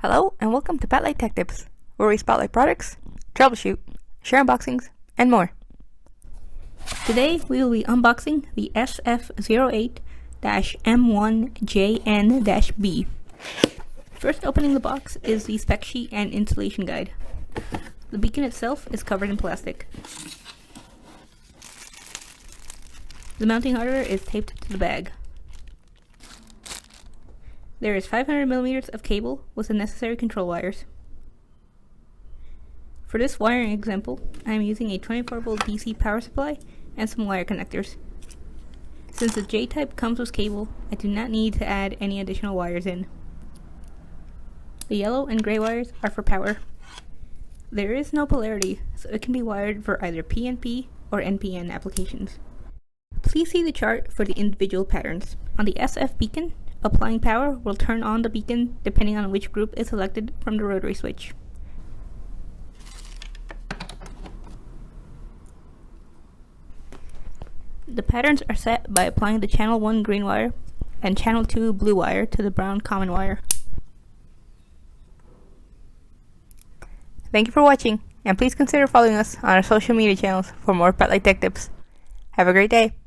Hello and welcome to Spotlight Tech Tips, where we spotlight products, troubleshoot, share unboxings, and more. Today we will be unboxing the SF08-M1JN-B. First opening the box is the spec sheet and installation guide. The beacon itself is covered in plastic. The mounting hardware is taped to the bag. There is 500mm of cable with the necessary control wires. For this wiring example, I am using a 24V DC power supply and some wire connectors. Since the J-type comes with cable, I do not need to add any additional wires in. The yellow and gray wires are for power. There is no polarity, so it can be wired for either PNP or NPN applications. Please see the chart for the individual patterns. On the SF beacon, applying power will turn on the beacon depending on which group is selected from the rotary switch. The patterns are set by applying the channel 1 green wire and channel 2 blue wire to the brown common wire. Thank you for watching, and please consider following us on our social media channels for more Spotlight Tech Tips. Have a great day!